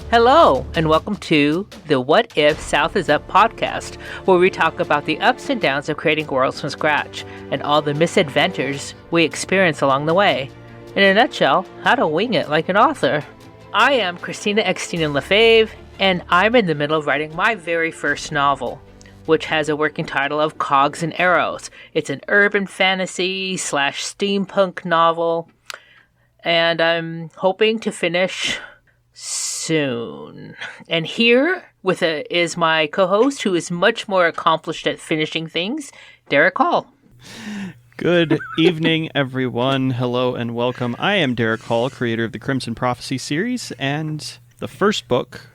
Hello, and welcome to the What If South is Up podcast, where we talk about the ups and downs of creating worlds from scratch and all the misadventures we experience along the way. In a nutshell, how to wing it like an author. I am Xtina Lefebvre, and I'm in the middle of writing my very first novel, which has a working title of Cogs and Arrows. It's an urban fantasy / steampunk novel, and I'm hoping to finish soon. And here is my co-host, who is much more accomplished at finishing things, Derrick Hall. Good evening, everyone. Hello and welcome. I am Derrick Hall, creator of the Crimson Prophecy series, and the first book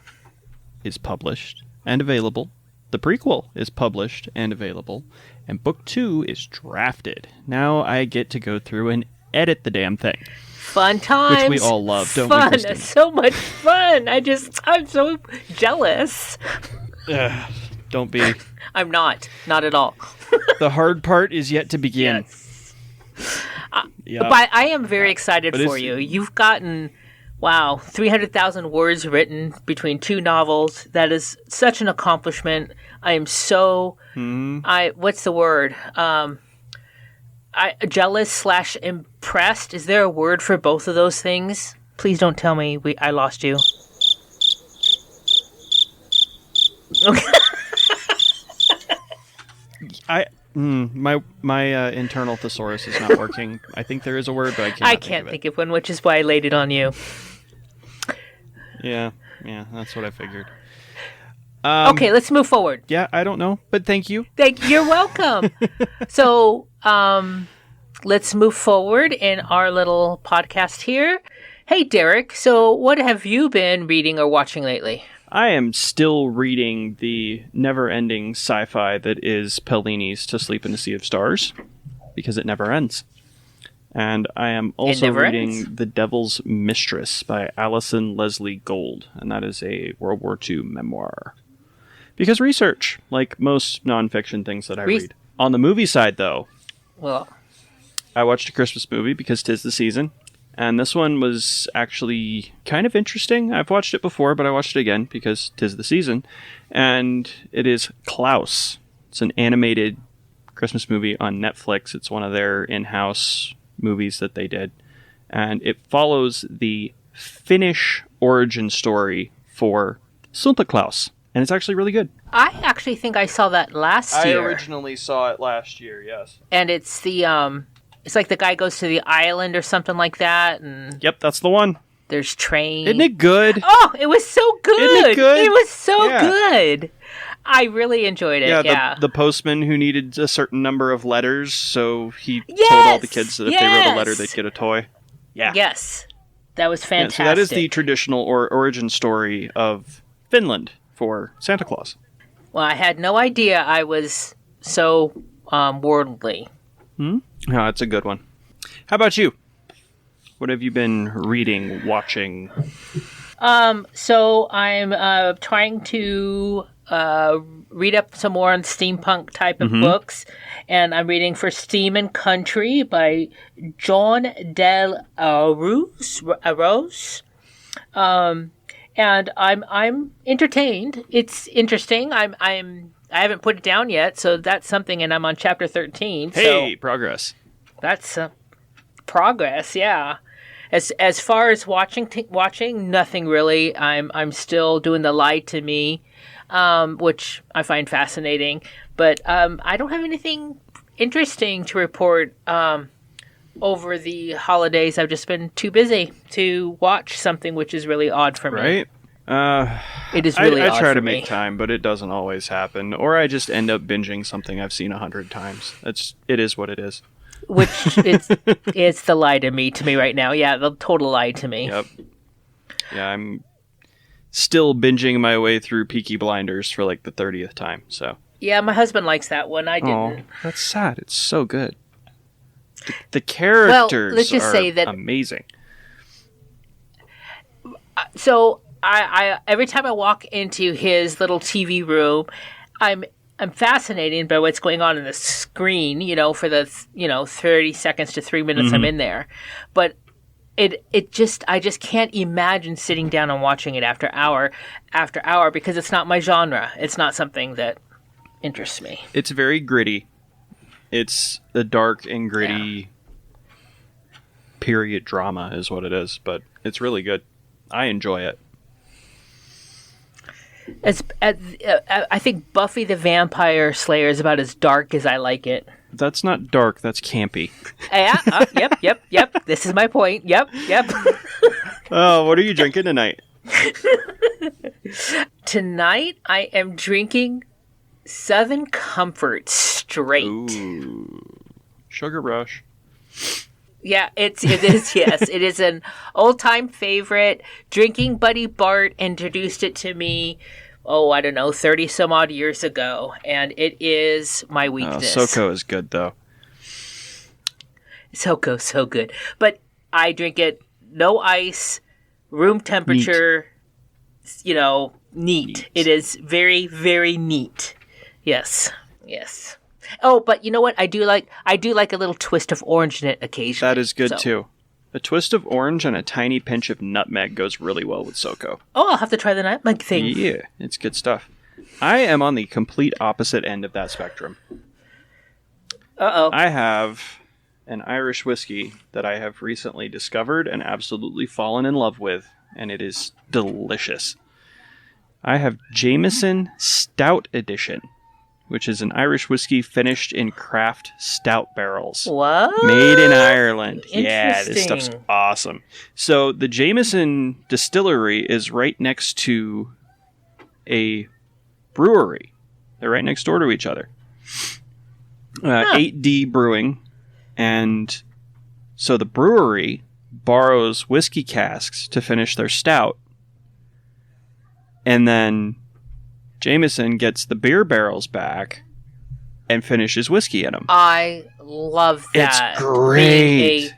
is published and available. The prequel is published and available, and book 2 is drafted. Now I get to go through and edit the damn thing. Fun times. Which we all love, don't we, Christine? So much fun. I'm so jealous. Don't be. I'm not at all. The hard part is yet to begin. Yes. But I am very excited for you. You've gotten, 300,000 words written between 2 novels. That is such an accomplishment. I am so, what's the word? Jealous / impressed. Is there a word for both of those things? Please don't tell me I lost you. Okay. My internal thesaurus is not working. I think there is a word, but I can't think of one, which is why I laid it on you. Yeah, that's what I figured. Okay, let's move forward. Yeah, I don't know, but thank you. You're welcome. So, let's move forward in our little podcast here. Hey, Derrick, so what have you been reading or watching lately? I am still reading the never-ending sci-fi that is Pellini's To Sleep in a Sea of Stars, because it never ends. And I am also reading The Devil's Mistress by Alison Leslie Gold, and that is a World War II memoir. Because research, like most nonfiction things that I read. On the movie side, though, I watched a Christmas movie because 'tis the season. And this one was actually kind of interesting. I've watched it before, but I watched it again because 'tis the season. And it is Klaus. It's an animated Christmas movie on Netflix. It's one of their in-house movies that they did. And it follows the Finnish origin story for Santa Claus. And it's actually really good. I actually think I saw that last year. I originally saw it last year, yes. And it's the, it's like the guy goes to the island or something like that. And yep, that's the one. There's trains. Isn't it good? Oh, it was so good. Isn't it good? It was so good. I really enjoyed it. Yeah. The postman who needed a certain number of letters, so he told all the kids that if they wrote a letter, they'd get a toy. Yeah. Yes. That was fantastic. So that is the traditional origin story of Finland for Santa Claus. Well, I had no idea I was so worldly. No, that's a good one. How about you? What have you been reading, watching? So I'm trying to read up some more on steampunk type of books, and I'm reading For Steam and Country by John Del Arroz. And I'm entertained. It's interesting. I haven't put it down yet, so that's something, and I'm on chapter 13. Hey, progress. That's progress, yeah. As far as watching, nothing really. I'm still doing the Lie to Me, which I find fascinating. But I don't have anything interesting to report over the holidays. I've just been too busy to watch something, which is really odd for me. Right? It is really odd for me. I try to make time, but it doesn't always happen. Or I just end up binging something I've seen 100 times. It is what it is. Which it's the Lie to me right now. Yeah, the total Lie to Me. Yep. Yeah, I'm still binging my way through Peaky Blinders for like the 30th time. So. Yeah, my husband likes that one. I didn't. Oh, that's sad. It's so good. The characters let's just are say that, amazing. So I every time I walk into his little TV room, I'm fascinated by what's going on the screen, for the 30 seconds to 3 minutes I'm in there. But I just can't imagine sitting down and watching it after hour because it's not my genre. It's not something that interests me. It's very gritty. It's a dark and gritty period drama is what it is, but it's really good. I enjoy it. I think Buffy the Vampire Slayer is about as dark as I like it. That's not dark, that's campy. Yeah, yep. This is my point. Yep. Oh, what are you drinking tonight? Tonight, I am drinking Southern Comfort straight. Ooh, sugar rush. Yeah, it is. Yes, it is an old-time favorite. Drinking buddy Bart introduced it to me, I don't know, 30 some odd years ago, and it is my weakness. SoCo is good, though. SoCo's so good. But I drink it, no ice, room temperature, neat. It is very, very neat. Yes. Oh, but you know what? I do like a little twist of orange in it occasionally. That is good, too. A twist of orange and a tiny pinch of nutmeg goes really well with SoCo. Oh, I'll have to try the nutmeg thing. Yeah, it's good stuff. I am on the complete opposite end of that spectrum. Uh-oh. I have an Irish whiskey that I have recently discovered and absolutely fallen in love with, and it is delicious. I have Jameson Stout Edition, which is an Irish whiskey finished in craft stout barrels. What? Made in Ireland. Yeah, this stuff's awesome. So the Jameson distillery is right next to a brewery. They're right next door to each other. 8D Brewing. And so the brewery borrows whiskey casks to finish their stout. And then Jameson gets the beer barrels back and finishes whiskey in them. I love that. It's great.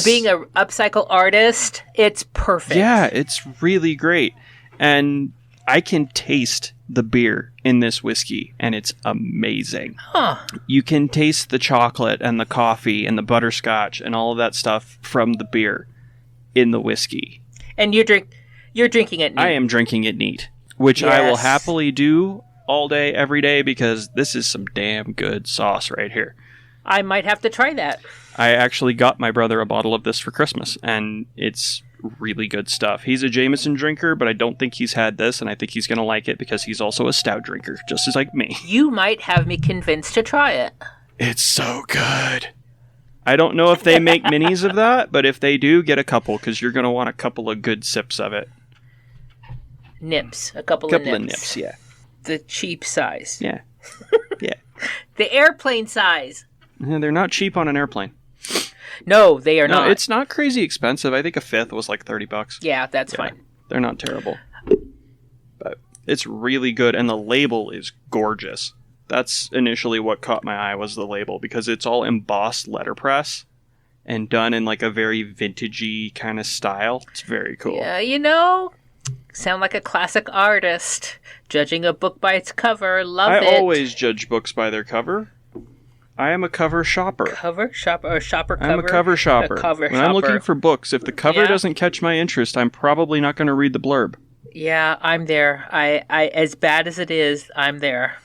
Being an upcycle artist, it's perfect. Yeah, it's really great. And I can taste the beer in this whiskey, and it's amazing. Huh. You can taste the chocolate and the coffee and the butterscotch and all of that stuff from the beer in the whiskey. And you're drinking it neat. I am drinking it neat. Which yes. I will happily do all day, every day, because this is some damn good sauce right here. I might have to try that. I actually got my brother a bottle of this for Christmas, and it's really good stuff. He's a Jameson drinker, but I don't think he's had this, and I think he's going to like it because he's also a stout drinker, just as like me. You might have me convinced to try it. It's so good. I don't know if they make minis of that, but if they do, get a couple, because you're going to want a couple of good sips of it. Nips. A couple of nips, yeah. The cheap size. Yeah. Yeah. The airplane size. They're not cheap on an airplane. No, they are not. It's not crazy expensive. I think a fifth was like $30. Yeah, that's fine. They're not terrible. But it's really good, and the label is gorgeous. That's initially what caught my eye, was the label, because it's all embossed letterpress and done in like a very vintagey kind of style. It's very cool. Yeah, sound like a classic artist. Judging a book by its cover. Love it. I always judge books by their cover. I am a cover shopper. Cover shopper or shopper cover? I'm a cover shopper. When I'm looking for books, if the cover doesn't catch my interest, I'm probably not going to read the blurb. Yeah, I'm there. I as bad as it is, I'm there.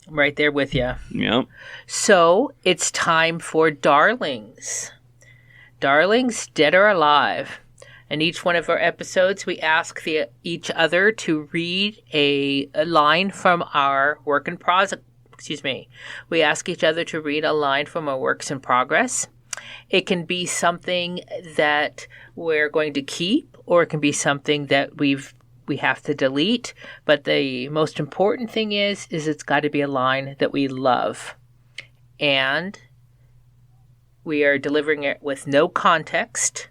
I'm right there with you. Yep. So, it's time for Darlings. Darlings, Dead or Alive. In each one of our episodes, we ask each other to read a line from our work in progress. We ask each other to read a line from our works in progress. It can be something that we're going to keep, or it can be something that we have to delete. But the most important thing is it's got to be a line that we love. And we are delivering it with no context,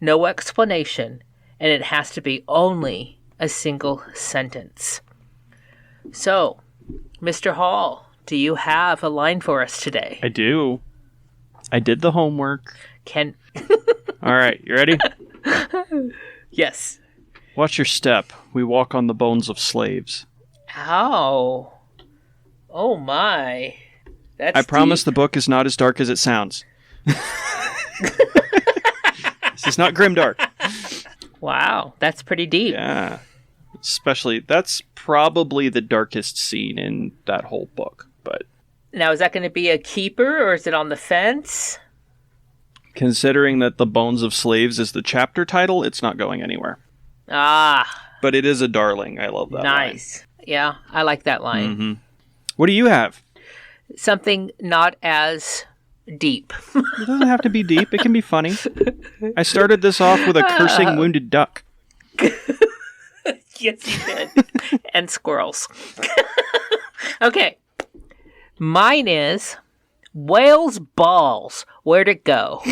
no explanation, and it has to be only a single sentence. So, Mr. Hall, do you have a line for us today? I do. I did the homework. All right, you ready? Yes. Watch your step. We walk on the bones of slaves. Ow. Oh my. That's I promise the book is not as dark as it sounds. It's not grimdark. Wow, that's pretty deep. Yeah. Especially, that's probably the darkest scene in that whole book. But now, is that going to be a keeper, or is it on the fence? Considering that The Bones of Slaves is the chapter title, it's not going anywhere. Ah. But it is a darling. I love that Nice. Line. Yeah, I like that line. Mm-hmm. What do you have? Something not as deep. It doesn't have to be deep. It can be funny. I started this off with a cursing wounded duck. Yes, you did. And squirrels. Okay. Mine is whale's balls. Where'd it go?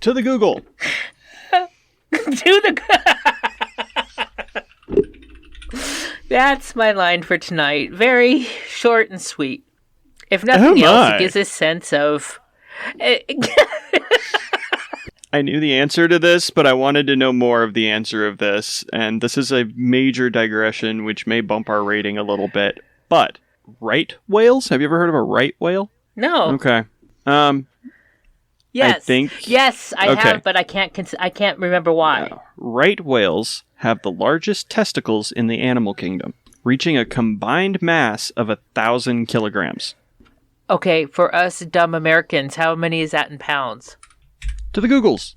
To the Google. That's my line for tonight. Very short and sweet. If nothing else, it gives a sense of... I knew the answer to this, but I wanted to know more of the answer of this, and this is a major digression which may bump our rating a little bit. But, right whales? Have you ever heard of a right whale? No. Okay. Yes. I think... Yes, I have, but I can't remember why. Right whales have the largest testicles in the animal kingdom, reaching a combined mass of 1,000 kilograms. Okay, for us dumb Americans, how many is that in pounds? To the Googles.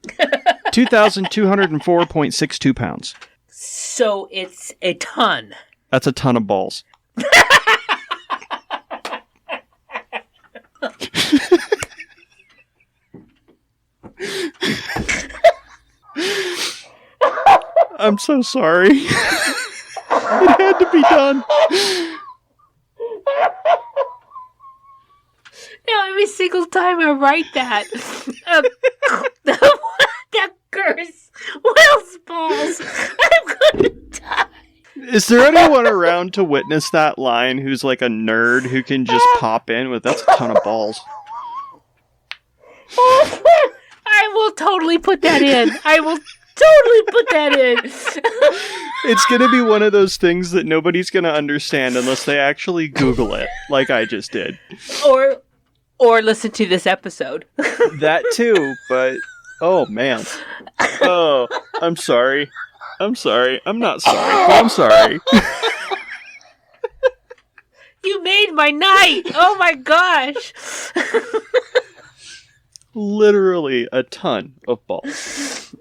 2,204.62 pounds. So it's a ton. That's a ton of balls. I'm so sorry. It had to be done. Now, every single time I write that, that curse, whale's balls, I'm gonna die. Is there anyone around to witness that line who's like a nerd who can just pop in with, that's a ton of balls? I will totally put that in. I will totally put that in. It's going to be one of those things that nobody's going to understand unless they actually Google it, like I just did. Or listen to this episode. That too, but... Oh, man. Oh, I'm sorry. I'm sorry. I'm not sorry, but I'm sorry. You made my night! Oh my gosh! Literally a ton of balls.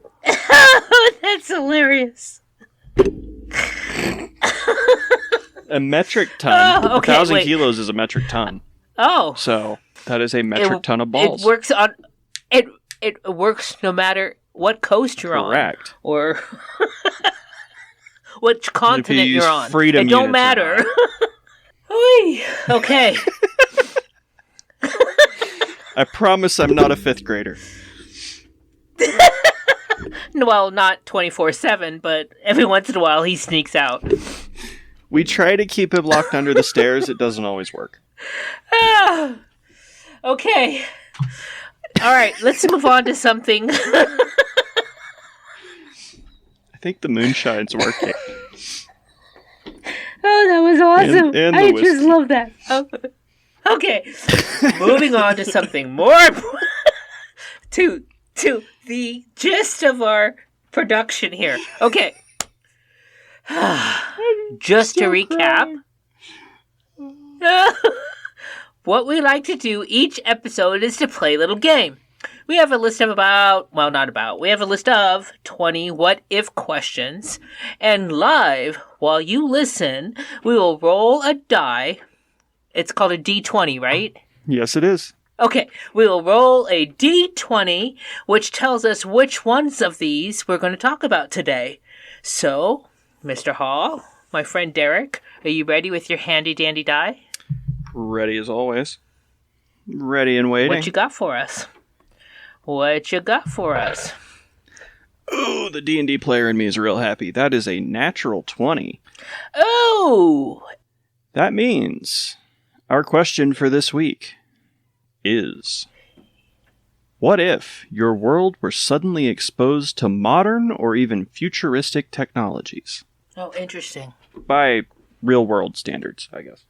That's hilarious. A metric ton. Oh, okay, 1,000 kilos is a metric ton. Oh. So, that is a metric ton of balls. It works on... It works no matter what coast you're on. Correct. Or which continent you're on. Freedom it don't matter. Okay. I promise I'm not a 5th grader. Well, not 24/7, but every once in a while he sneaks out. We try to keep him locked under the stairs. It doesn't always work. Okay. All right, let's move on to something. I think the moonshine's working. Oh, that was awesome. And I just love that. Okay. Moving on to something more to the gist of our production here. Okay. Just to recap. What we like to do each episode is to play a little game. We have a list of we have a list of 20 what-if questions. And live, while you listen, we will roll a die. It's called a D20, right? Yes, it is. Okay, we will roll a D20, which tells us which ones of these we're going to talk about today. So, Mr. Hall, my friend Derrick, are you ready with your handy-dandy die? Ready as always. Ready and waiting. What you got for us? Ooh, the D&D player in me is real happy. That is a natural 20. Oh! That means our question for this week is... What if your world were suddenly exposed to modern or even futuristic technologies? Oh, interesting. By real-world standards, I guess.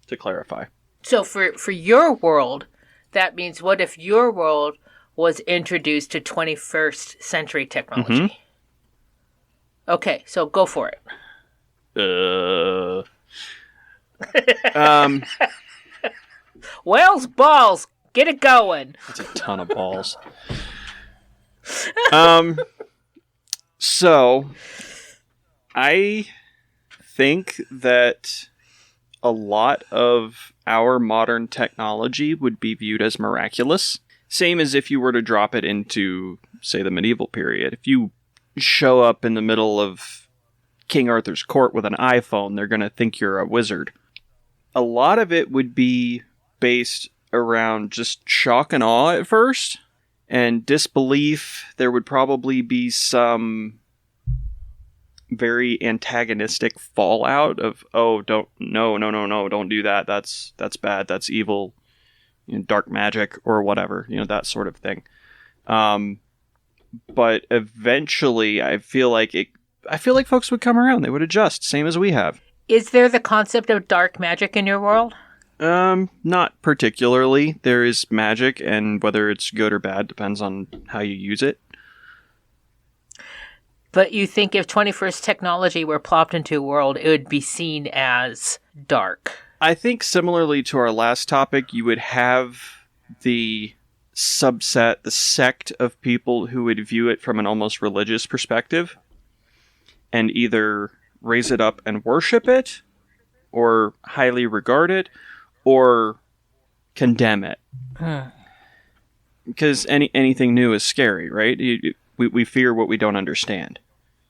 to clarify. So for your world, that means what if your world was introduced to 21st century technology? Mm-hmm. Okay, so go for it. Whales balls, get it going. That's a ton of balls. So I think that a lot of our modern technology would be viewed as miraculous. Same as if you were to drop it into, say, the medieval period. If you show up in the middle of King Arthur's court with an iPhone, they're going to think you're a wizard. A lot of it would be based around just shock and awe at first, and disbelief. There would probably be some very antagonistic fallout of, no, don't do that. That's bad. That's evil. Dark magic or whatever, that sort of thing. But eventually, I feel like folks would come around. They would adjust, same as we have. Is there the concept of dark magic in your world? Not particularly. There is magic, and whether it's good or bad depends on how you use it. But you think if 21st technology were plopped into a world, it would be seen as dark? I think similarly to our last topic, you would have the subset, the sect of people who would view it from an almost religious perspective and either raise it up and worship it or highly regard it or condemn it. Because anything new is scary, right? We fear what we don't understand.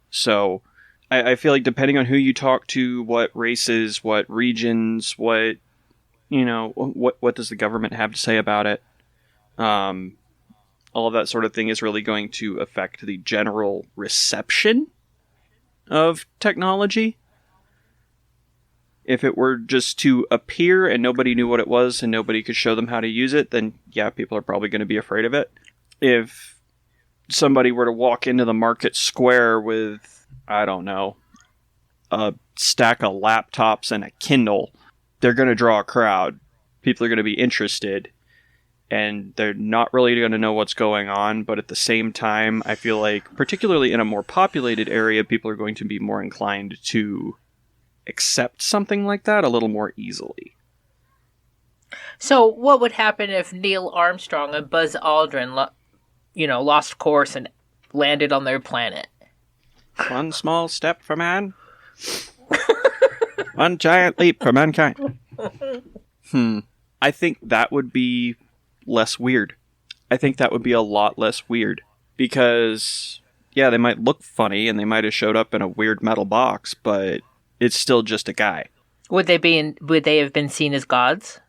So I feel like depending on who you talk to, what races, what regions, what does the government have to say about it, all of that sort of thing is really going to affect the general reception of technology. If it were just to appear and nobody knew what it was and nobody could show them how to use it, then yeah, people are probably going to be afraid of it. If somebody were to walk into the market square with, I don't know, a stack of laptops and a Kindle, they're going to draw a crowd. People are going to be interested, and they're not really going to know what's going on, but at the same time, I feel like, particularly in a more populated area, people are going to be more inclined to accept something like that a little more easily. So what would happen if Neil Armstrong and Buzz Aldrin, lost course and landed on their planet? One small step for man. One giant leap for mankind. I think that would be less weird. I think that would be a lot less weird. Because, yeah, they might look funny and they might have showed up in a weird metal box, but it's still just a guy. Would they have been seen as gods?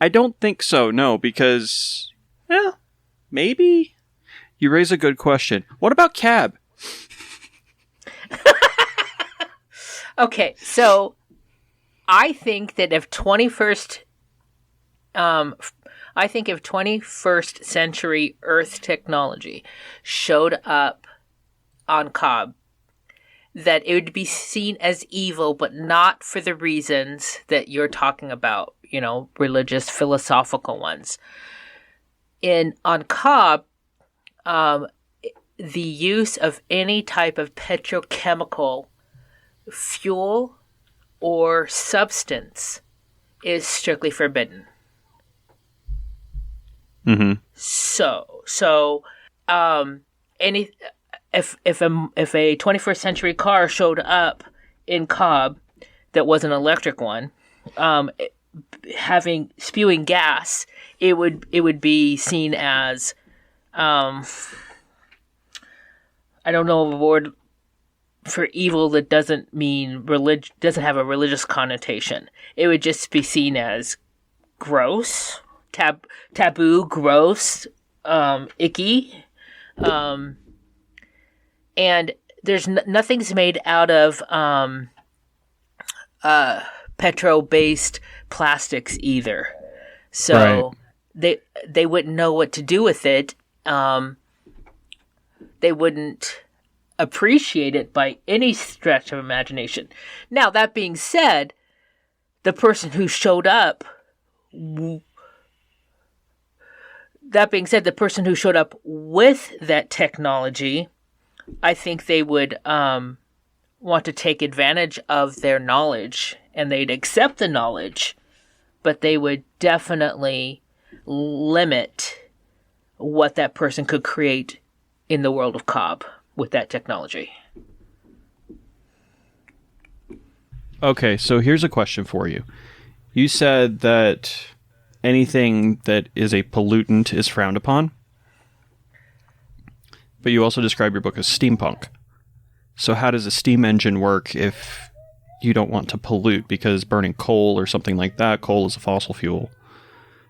I don't think so, no, because, maybe. You raise a good question. What about Cab? Okay, so I think that if 21st century Earth technology showed up on Cobb, that it would be seen as evil, but not for the reasons that you're talking about, religious, philosophical ones. On Cobb, the use of any type of petrochemical fuel or substance is strictly forbidden. Mm-hmm. If a 21st century car showed up in Cobb that was an electric one, spewing gas, it would be seen as, I don't know of a word for evil that doesn't mean doesn't have a religious connotation. It would just be seen as gross, taboo, gross, icky, and there's nothing's made out of petro-based plastics either. So right. They wouldn't know what to do with it. They wouldn't appreciate it by any stretch of imagination. Now, that being said, the person who showed up, that being said, the person who showed up with that technology, I think they would want to take advantage of their knowledge, and they'd accept the knowledge, but they would definitely limit what that person could create in the world of Cobb with that technology. Okay, so here's a question for you. You said that anything that is a pollutant is frowned upon, but you also describe your book as steampunk. So how does a steam engine work if you don't want to pollute? Because burning coal or something like that, coal is a fossil fuel.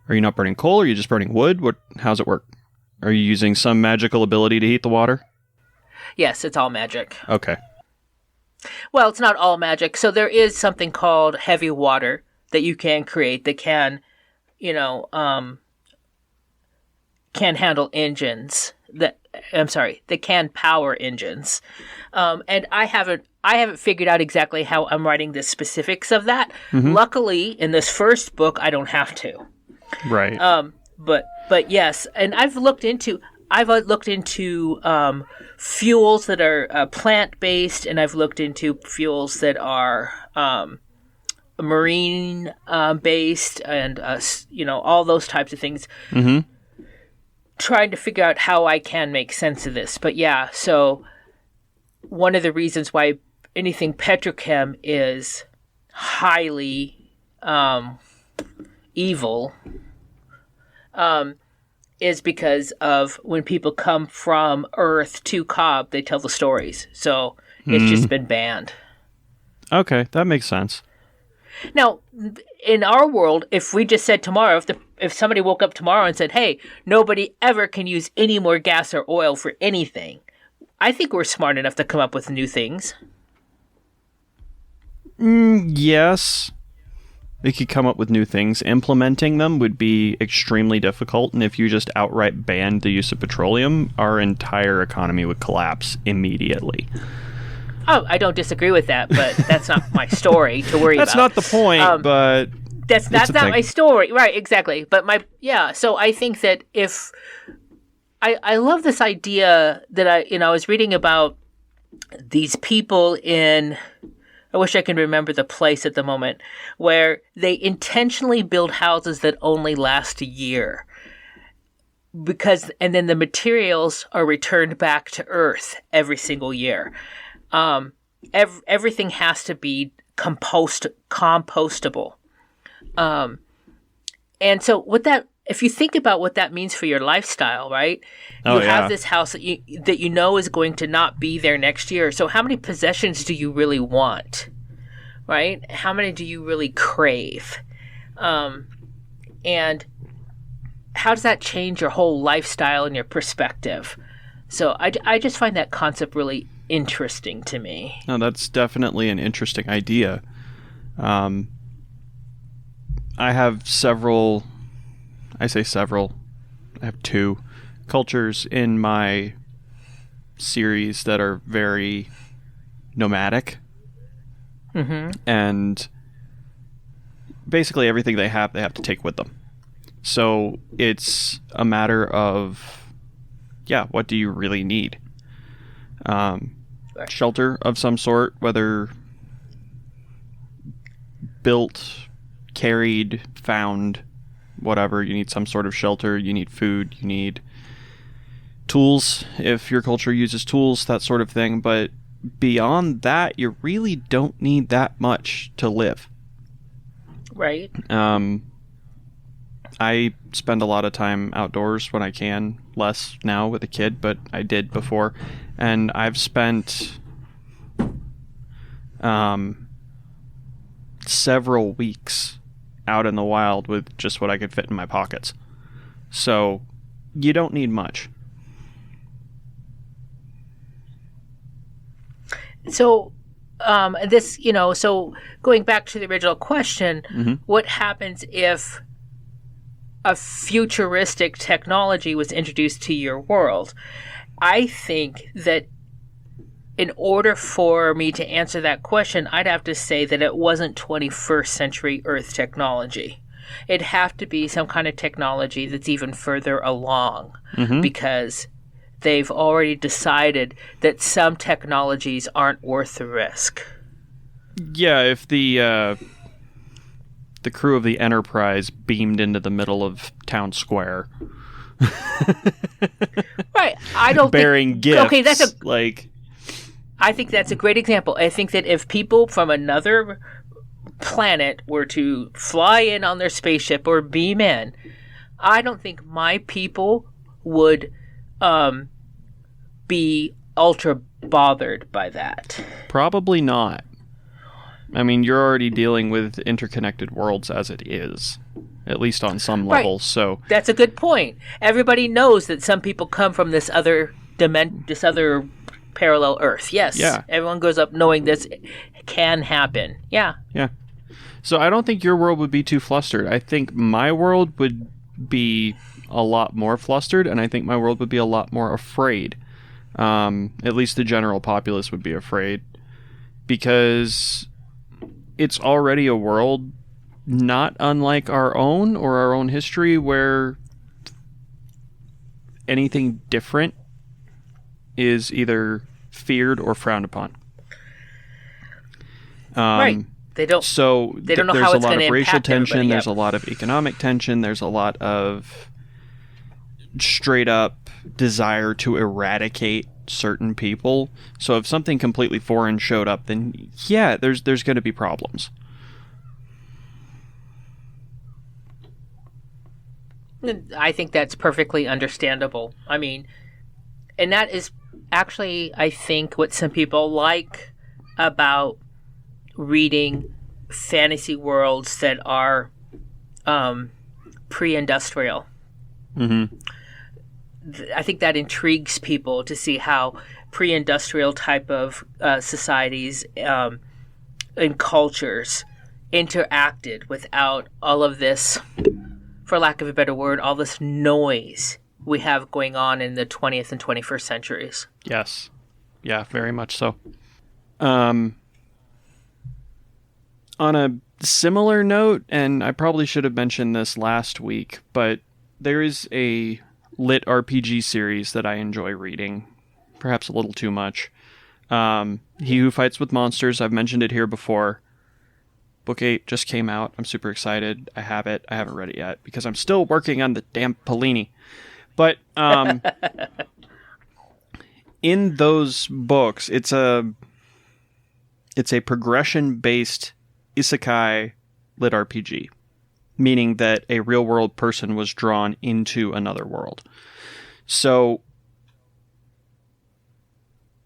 Are you not burning coal, or are you just burning wood? How's it work? Are you using some magical ability to heat the water? Yes, it's all magic. Okay. Well, it's not all magic. So there is something called heavy water that you can create that can, can handle engines. That can power engines. And I haven't figured out exactly how I'm writing the specifics of that. Mm-hmm. Luckily, in this first book, I don't have to. Right. But yes, and I've looked into fuels that are plant-based, and I've looked into fuels that are marine based, and all those types of things. Mm-hmm. Trying to figure out how I can make sense of this. But yeah, so one of the reasons why anything petrochem is highly evil is because of when people come from Earth to Cobb, they tell the stories. So it's just been banned. Okay, that makes sense. Now, in our world, if we just said tomorrow, if somebody woke up tomorrow and said, hey, nobody ever can use any more gas or oil for anything, I think we're smart enough to come up with new things. Yes. We could come up with new things. Implementing them would be extremely difficult, and if you just outright banned the use of petroleum, our entire economy would collapse immediately. Oh, I don't disagree with that, but that's not my story to worry about. That's not the point, but that's not my story, right? Exactly. But so I think that if I love this idea that I was reading about these people in. I wish I can remember the place at the moment, where they intentionally build houses that only last a year. And then the materials are returned back to Earth every single year. Everything has to be compostable. And so if you think about what that means for your lifestyle, right? You have this house that you know is going to not be there next year. So how many possessions do you really want, right? How many do you really crave? And how does that change your whole lifestyle and your perspective? So I just find that concept really interesting to me. No, that's definitely an interesting idea. I have several. I say several. I have 2 cultures in my series that are very nomadic. Mm-hmm. And basically everything they have to take with them. So it's a matter of, what do you really need? Shelter of some sort, whether built, carried, found, whatever. You need some sort of shelter, you need food, you need tools if your culture uses tools, that sort of thing. But beyond that, you really don't need that much to live. Right. I spend a lot of time outdoors when I can, less now with a kid, but I did before. And I've spent several weeks out in the wild with just what I could fit in my pockets. So you don't need much. So so going back to the original question, mm-hmm. What happens if a futuristic technology was introduced to your world? I think that in order for me to answer that question, I'd have to say that it wasn't 21st century Earth technology. It'd have to be some kind of technology that's even further along, because they've already decided that some technologies aren't worth the risk. Yeah, if the crew of the Enterprise beamed into the middle of town square, right? I don't bearing gifts. Okay, I think that's a great example. I think that if people from another planet were to fly in on their spaceship or beam in, I don't think my people would be ultra bothered by that. Probably not. I mean, you're already dealing with interconnected worlds as it is, at least on some level. Right. So that's a good point. Everybody knows that some people come from this other parallel Earth. Yes. Yeah. Everyone goes up knowing this can happen. Yeah. Yeah. So I don't think your world would be too flustered. I think my world would be a lot more flustered, and I think my world would be a lot more afraid. At least the general populace would be afraid, because it's already a world not unlike our own or our own history, where anything different is either feared or frowned upon. Right. They don't know how it's going to impact everybody. There's a lot of racial tension. There's a lot of economic tension. There's a lot of straight up desire to eradicate certain people. So if something completely foreign showed up, then yeah, there's going to be problems. I think that's perfectly understandable. I mean, and that is actually, I think, what some people like about reading fantasy worlds that are pre-industrial. Mm-hmm. I think that intrigues people to see how pre-industrial type of societies and cultures interacted without all of this, for lack of a better word, all this noise we have going on in the 20th and 21st centuries. Yes. Yeah, very much so. On a similar note, and I probably should have mentioned this last week, but there is a lit RPG series that I enjoy reading, perhaps a little too much. He Who Fights with Monsters, I've mentioned it here before. Book 8 just came out. I'm super excited. I have it. I haven't read it yet because I'm still working on the damn Pellini. But in those books, it's a progression-based isekai lit RPG, meaning that a real-world person was drawn into another world. So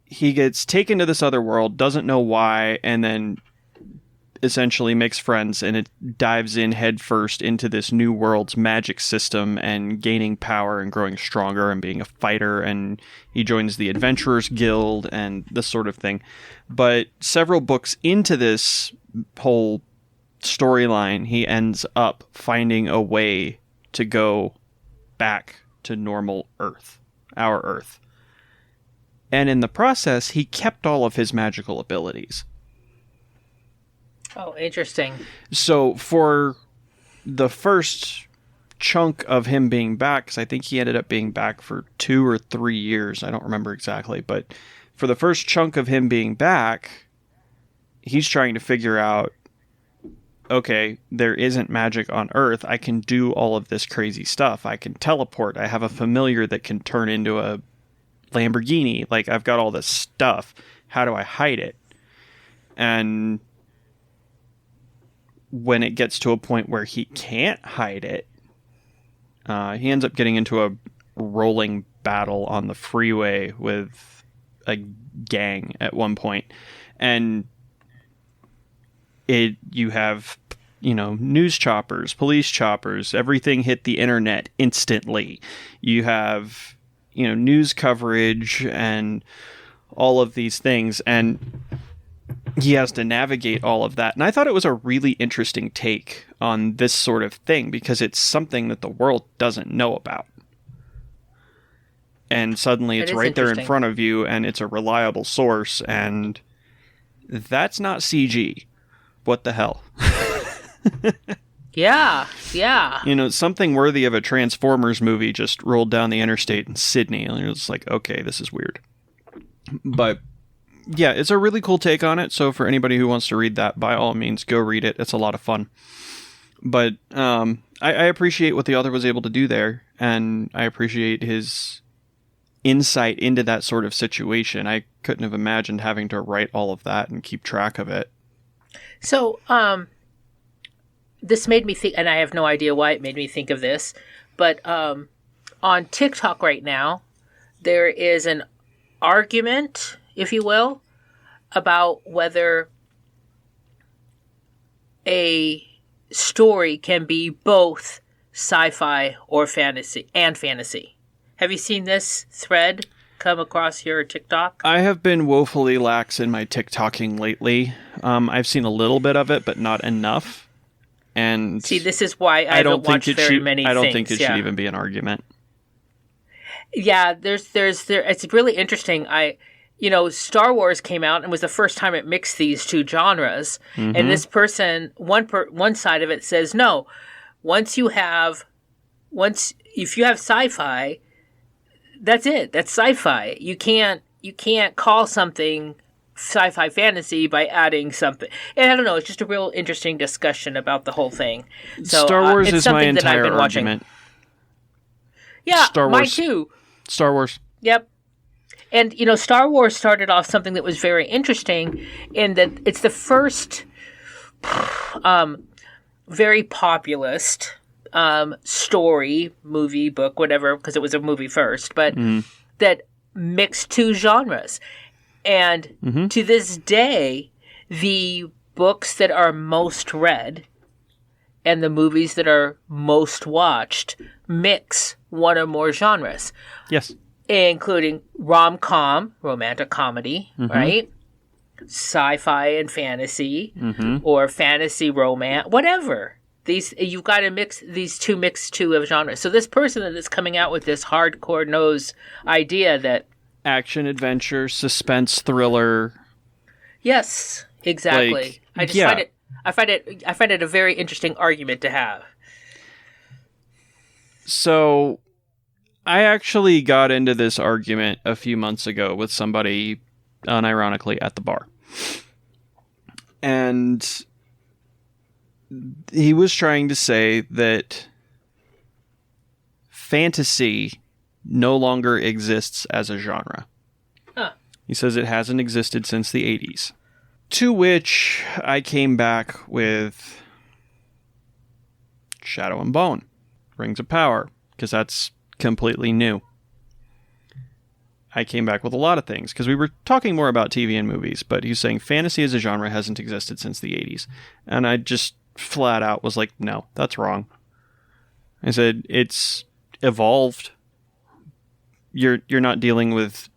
he gets taken to this other world, doesn't know why, and then essentially makes friends, and it dives in headfirst into this new world's magic system and gaining power and growing stronger and being a fighter, and he joins the Adventurers Guild and this sort of thing. But several books into this whole storyline, he ends up finding a way to go back to normal Earth, our Earth. And in the process, he kept all of his magical abilities. Oh, interesting. So for the first chunk of him being back, because I think he ended up being back for 2 or 3 years, I don't remember exactly, but for the first chunk of him being back, he's trying to figure out, okay, there isn't magic on Earth. I can do all of this crazy stuff. I can teleport. I have a familiar that can turn into a Lamborghini. Like, I've got all this stuff. How do I hide it? And when it gets to a point where he can't hide it, he ends up getting into a rolling battle on the freeway with a gang at one point. And you have, news choppers, police choppers, everything hit the internet instantly. You have, news coverage and all of these things. And he has to navigate all of that. And I thought it was a really interesting take on this sort of thing because it's something that the world doesn't know about. and suddenly it's right there in front of you, and it's a reliable source, and that's not CG. What the hell? Yeah. Something worthy of a Transformers movie just rolled down the interstate in Sydney, and you're just like, okay, this is weird. But yeah, it's a really cool take on it, so for anybody who wants to read that, by all means, go read it. It's a lot of fun. But I appreciate what the author was able to do there, and I appreciate his insight into that sort of situation. I couldn't have imagined having to write all of that and keep track of it. So, this made me think, and I have no idea why it made me think of this, but on TikTok right now, there is an argument, if you will, about whether a story can be both sci-fi or fantasy. Have you seen this thread come across your TikTok? I have been woefully lax in my TikToking lately. I've seen a little bit of it, but not enough. And see, this is why I don't watch very many things. I don't think it should even be an argument. Yeah, it's really interesting. Star Wars came out and was the first time it mixed these two genres. Mm-hmm. And this person, one side of it says, no, if you have sci-fi, that's it. That's sci-fi. You can't call something sci-fi fantasy by adding something. And I don't know. It's just a real interesting discussion about the whole thing. So, Star Wars is my entire argument. Yeah, mine too. Star Wars. Yep. And, Star Wars started off something that was very interesting in that it's the first very populist story, movie, book, whatever, because it was a movie first, but that mixed two genres. And to this day, the books that are most read and the movies that are most watched mix one or more genres. Yes. Including rom-com, romantic comedy, right? Sci-fi and fantasy, or fantasy romance, whatever. You've got to mix these two of genres. So this person that is coming out with this hardcore nose idea that action, adventure, suspense, thriller. Yes, exactly. I find it a very interesting argument to have. So I actually got into this argument a few months ago with somebody unironically at the bar. And he was trying to say that fantasy no longer exists as a genre. Huh. He says it hasn't existed since the 80s. To which I came back with Shadow and Bone, Rings of Power, because that's completely new. I came back with a lot of things, because we were talking more about TV and movies, but he's saying fantasy as a genre hasn't existed since the 80s. And I just flat out was like, no, that's wrong. I said, it's evolved. You're not dealing with,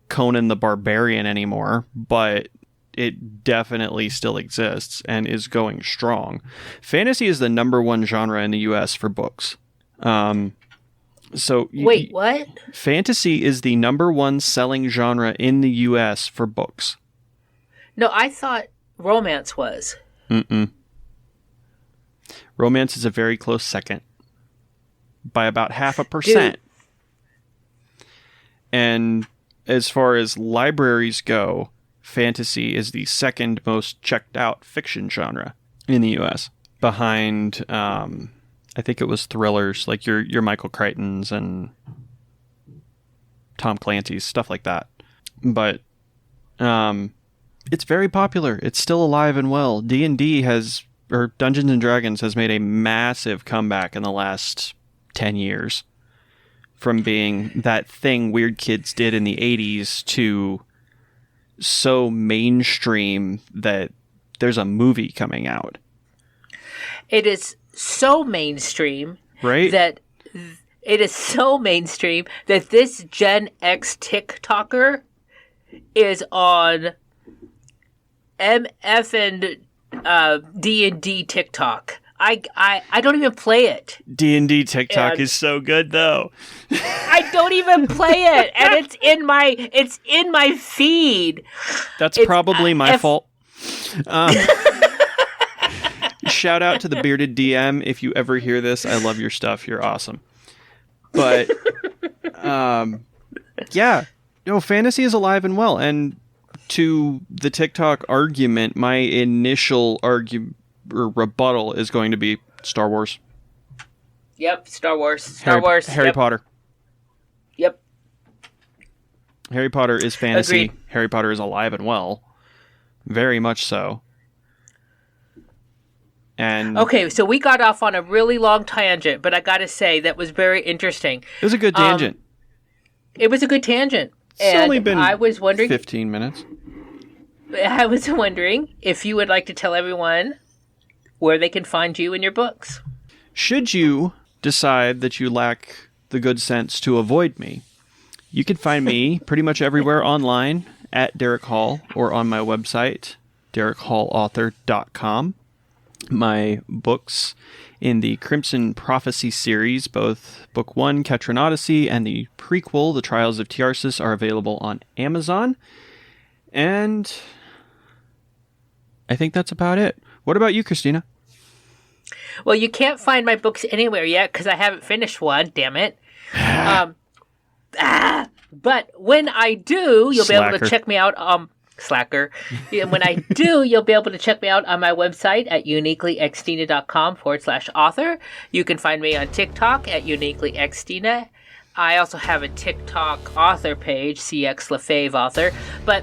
Conan the Barbarian anymore, but it definitely still exists and is going strong. Fantasy is the number one genre in the US for books. Wait, what? Fantasy is the number one selling genre in the US for books. No, I thought romance was. Mm-mm. Romance is a very close second. By about 0.5%. Dude. And as far as libraries go, fantasy is the second most checked out fiction genre in the US. Behind, I think it was thrillers, like your Michael Crichtons and Tom Clancy's, stuff like that. But it's very popular. It's still alive and well. D&D or Dungeons and Dragons has made a massive comeback in the last 10 years. From being that thing weird kids did in the 80s to so mainstream that there's a movie coming out. It is so mainstream, right? That this Gen X TikToker is on MF and D&D TikTok. I don't even play it. D&D TikTok is so good, though. I don't even play it, and it's in my feed. That's probably my fault. Shout out to the bearded DM. If you ever hear this, I love your stuff. You're awesome. But, yeah. No, fantasy is alive and well. And to the TikTok argument, my initial rebuttal is going to be Star Wars. Yep, Star Wars. Harry Potter. Yep. Harry Potter is fantasy. Agreed. Harry Potter is alive and well. Very much so. And okay, so we got off on a really long tangent, but I gotta say, that was very interesting. It was a good tangent. It was a good tangent. It's only been I was wondering, 15 minutes. I was wondering if you would like to tell everyone where they can find you and your books. Should you decide that you lack the good sense to avoid me, you can find me pretty much everywhere online at Derrick Hall or on my website, derrickHallAuthor.com. My books in the Crimson Prophecy series, both Book 1, Ketron Odyssey, and the prequel, The Trials of Tiarsis, are available on Amazon. And I think that's about it. What about you, Xtina? Well, you can't find my books anywhere yet because I haven't finished one, damn it. But when I do, you'll be able to check me out. Slacker. When I do, you'll be able to check me out on my website at uniquelyxtina.com/author. You can find me on TikTok at uniquelyxtina. I also have a TikTok author page, CX Lefebvre author, but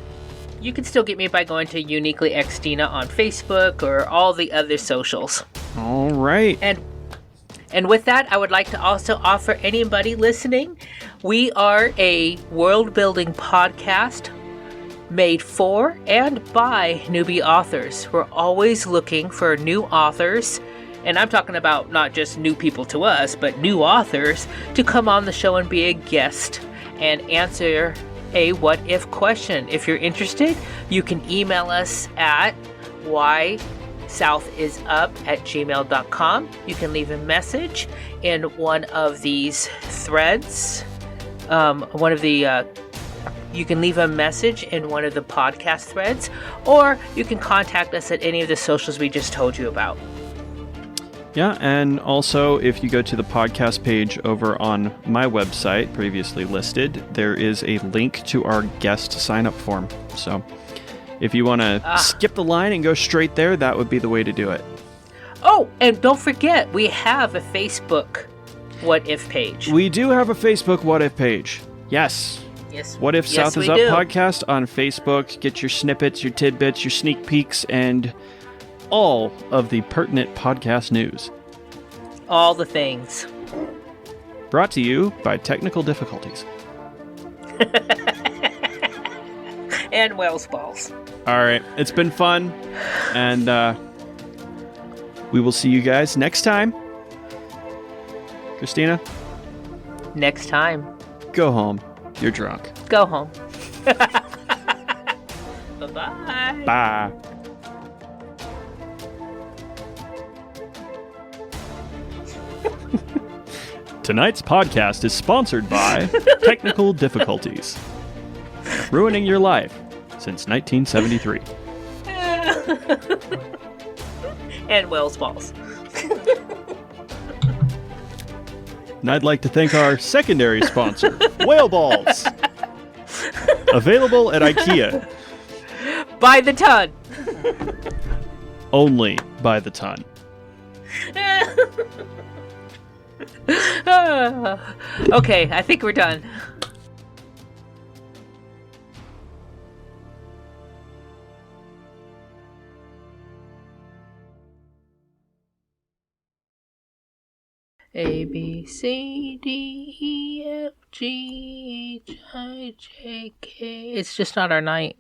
you can still get me by going to Uniquely Xtina on Facebook or all the other socials. All right. And with that, I would like to also offer anybody listening, we are a world-building podcast made for and by newbie authors. We're always looking for new authors, and I'm talking about not just new people to us, but new authors to come on the show and be a guest and answer a what-if question. If you're interested, you can email us at whysouthisup@gmail.com. You can leave a message in one of these threads. You can leave a message in one of the podcast threads, or you can contact us at any of the socials we just told you about. Yeah, and also if you go to the podcast page over on my website, previously listed, there is a link to our guest sign-up form. So if you want to skip the line and go straight there, that would be the way to do it. Oh, and don't forget, we have a Facebook What If page. We do have a Facebook What If page. Yes. Yes. What If South is Up podcast on Facebook. Get your snippets, your tidbits, your sneak peeks, and all of the pertinent podcast news. All the things. Brought to you by technical difficulties. And Wells balls. All right. It's been fun. And we will see you guys next time. Xtina? Next time. Go home. You're drunk. Go home. Bye-bye. Bye. Tonight's podcast is sponsored by Technical Difficulties. Ruining your life since 1973. And Wells balls. And I'd like to thank our secondary sponsor, Whale Balls. Available at IKEA. By the ton. Only by the ton. Okay, I think we're done. A, B, C, D, E, F, G, H, I, J, K. It's just not our night.